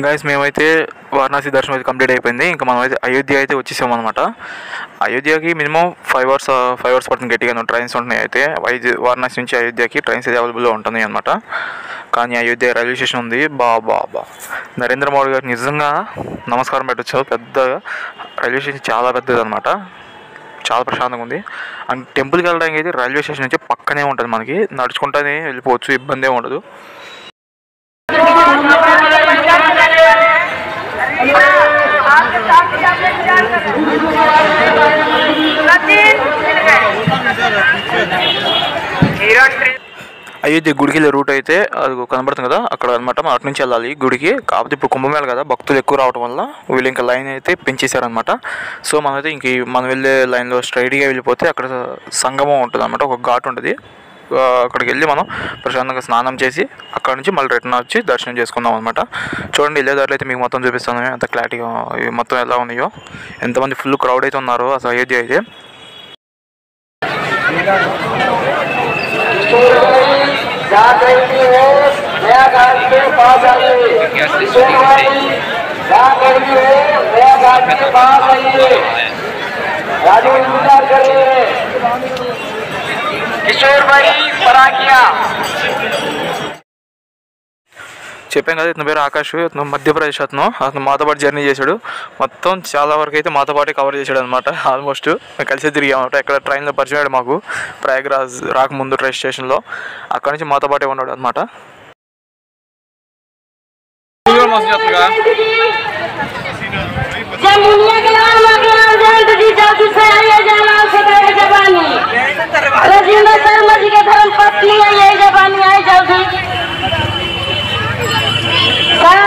Guys మేమైతే వారణాసి దర్శనం అయితే కంప్లీట్ అయిపోయింది. ఇంకా మనమైతే అయోధ్య అయితే వచ్చేసాము అనమాట. అయోధ్యకి మినిమం 5 hours పడుతుంది గట్టిగా. ట్రైన్స్ ఉంటున్నాయి అయితే వారణాసి నుంచి అయోధ్యకి ట్రైన్స్ అయితే అవైలబుల్లో ఉంటున్నాయి అనమాట. కానీ అయోధ్య రైల్వే స్టేషన్ ఉంది. బా నరేంద్ర మోడీ గారికి నిజంగా నమస్కారం పెట్టచ్చు. పెద్దగా రైల్వే స్టేషన్ చాలా పెద్దది అనమాట. చాలా ప్రశాంతంగా ఉంది. అండ్ టెంపుల్కి వెళ్ళడానికి అయితే రైల్వే స్టేషన్ నుంచి పక్కనే ఉంటుంది. మనకి నడుచుకుంటూనే వెళ్ళిపోవచ్చు, ఇబ్బంది ఏమి ఉండదు. అయోధ్య గుడికి వెళ్ళే రూట్ అయితే అది కనబడుతుంది కదా, అక్కడ అనమాట. మనం అటు నుంచి వెళ్ళాలి గుడికి. కాకపోతే ఇప్పుడు కుంభమేళ కదా, భక్తులు ఎక్కువ రావడం వల్ల వీళ్ళు ఇంకా లైన్ అయితే పెంచేశారనమాట. సో మనమైతే ఇంక మనం వెళ్ళే లైన్లో స్ట్రైట్గా వెళ్ళిపోతే అక్కడ సంగమం ఉంటుంది అనమాట. ఒక ఘాట్ ఉంటుంది. అక్కడికి వెళ్ళి మనం ప్రశాంతంగా స్నానం చేసి అక్కడ నుంచి మళ్ళీ రిటర్న్ వచ్చి దర్శనం చేసుకుందాం అనమాట. చూడండి, వెళ్ళే దారిలో అయితే మీకు మొత్తం చూపిస్తాను ఎంత క్లారిటీగా మొత్తం ఎలా ఉన్నాయో, ఎంతమంది ఫుల్ క్రౌడ్ అయితే ఉన్నారో అసలు అయోధ్య అయితే. చెప్పాం కదా, ఇతని పేరు ఆకాష్. ఇతను మధ్యప్రదేశ్. అతను మాతో పాటు జర్నీ చేశాడు. మొత్తం చాలా వరకు అయితే మాతో పాటు కవర్ చేశాడు అనమాట. ఆల్మోస్ట్ కలిసి తిరిగామన్నమాట. ఎక్కడ ట్రైన్లో పరిచయం అయ్యాడు మాకు, ప్రయాగ్రాజ్ రాకముందు ట్రైన్ స్టేషన్లో. అక్కడ నుంచి మాతో పాటే ఉన్నాడు అనమాట.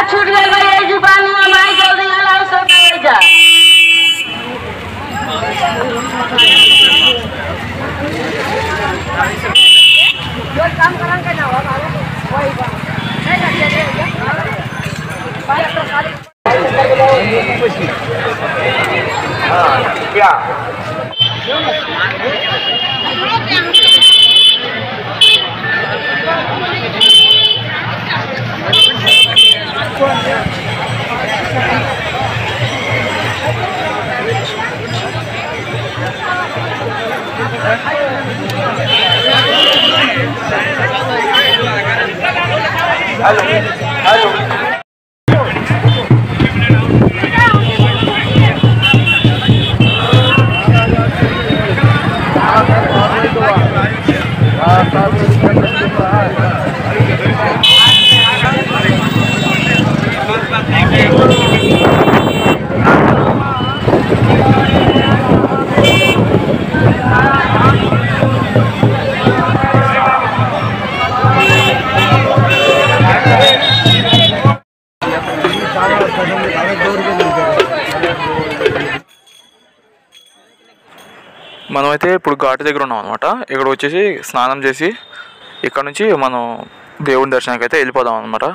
छूट गई ये जुबानी हमारी जल्दी अलाउ सब जा जो काम करन के ना हो वही नहीं करते बात तो खाली हां क्या हेलो మనమైతే ఇప్పుడు ఘాటు దగ్గర ఉన్నాం అనమాట. ఇక్కడ వచ్చేసి స్నానం చేసి ఇక్కడ నుంచి మనం దేవుని దర్శనానికి అయితే వెళ్ళిపోదాం అనమాట.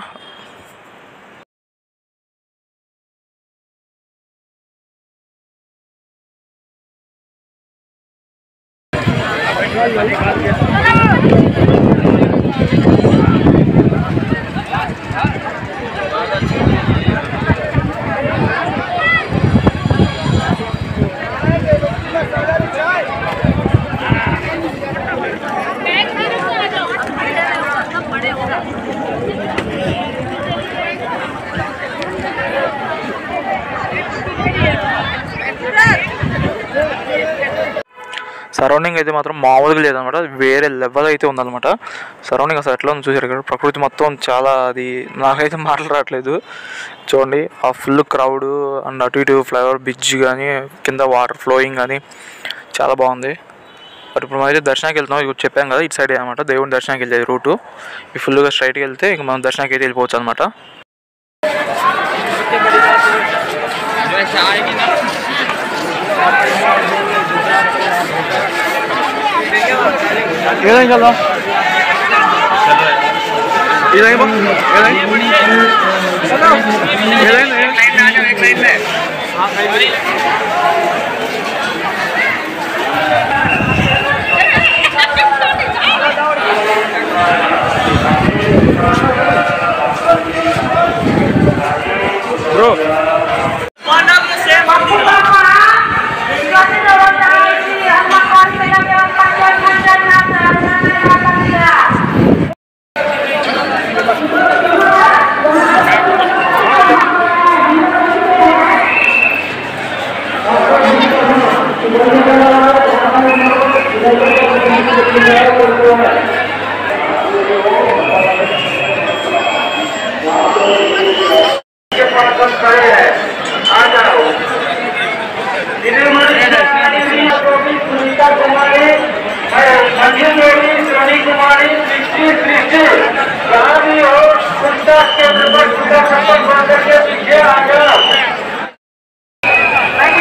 సరౌండింగ్ అయితే మాత్రం మామూలుగా లేదనమాట, వేరే లెవెల్ అయితే ఉందన్నమాట. సరౌండింగ్ అసలు ఎట్లా ఉంది చూసారు ఇక్కడ. ప్రకృతి మొత్తం చాలా, అది నాకైతే మాటలు రావట్లేదు. చూడండి ఆ ఫుల్ క్రౌడ్ అండ్ అటు ఇటు ఫ్లైఓవర్ బ్రిడ్జ్ కానీ కింద వాటర్ ఫ్లోయింగ్ కానీ చాలా బాగుంది. బట్ ఇప్పుడు మనం అయితే దర్శనానికి వెళ్తున్నాం. ఇప్పుడు చెప్పాం కదా, ఇటు సైడ్ అనమాట దేవుని దర్శనానికి వెళ్ళేది రూటు. ఈ ఫుల్గా స్ట్రైట్కి వెళ్తే ఇంక మనం దర్శనానికి అయితే వెళ్ళిపోవచ్చు అనమాట.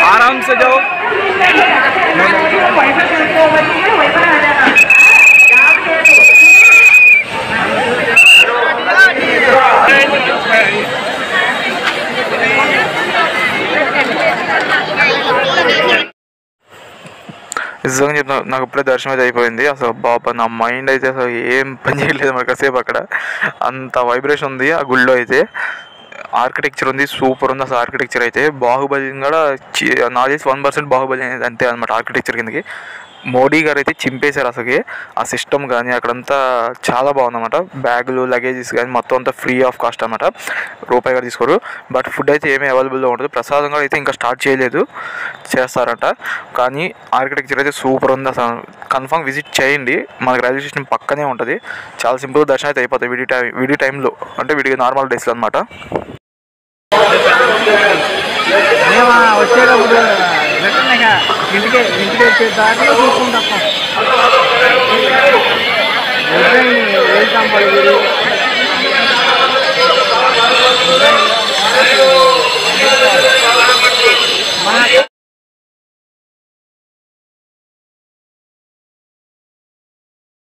आराम से जाओ। నిజంగా చెప్తున్నా, నాకు ఇప్పుడే దర్శనం అయితే అయిపోయింది. అసలు బాబా నా మైండ్ అయితే అసలు ఏం పని చేయలేదు మరి కాసేపు. అక్కడ అంత వైబ్రేషన్ ఉంది ఆ గుళ్ళో అయితే. ఆర్కిటెక్చర్ ఉంది, సూపర్ ఉంది అసలు. ఆర్కిటెక్చర్ అయితే బాహుబలి కూడా నాకు తెలిసి 1% బాహుబలి అనేది అంతే అనమాట ఆర్కిటెక్చర్ కిందకి. మోడీ గారు అయితే చింపేశారు అసలుకి. ఆ సిస్టమ్ కానీ అక్కడంతా చాలా బాగుందన్నమాట. బ్యాగులు లగేజెస్ కానీ మొత్తం అంతా ఫ్రీ ఆఫ్ కాస్ట్ అనమాట, రూపాయి గారు తీసుకోరు. బట్ ఫుడ్ అయితే ఏమీ అవైలబుల్లో ఉంటుంది. ప్రసాదం కూడా అయితే ఇంకా స్టార్ట్ చేయలేదు, చేస్తారంట. కానీ ఆర్కిటెక్చర్ అయితే సూపర్ ఉంది అసలు. కన్ఫామ్ విజిట్ చేయండి, మనకి రైల్వే స్టేషన్ పక్కనే ఉంటుంది. చాలా సింపుల్ దర్శనం అయితే అయిపోతాయి విడి టైంలో, అంటే విడి నార్మల్ డేస్లో అనమాట. వచ్చేటప్పుడు ఇంటికి వచ్చే దాంట్లో చూసుకుంటాం. వెళ్తాం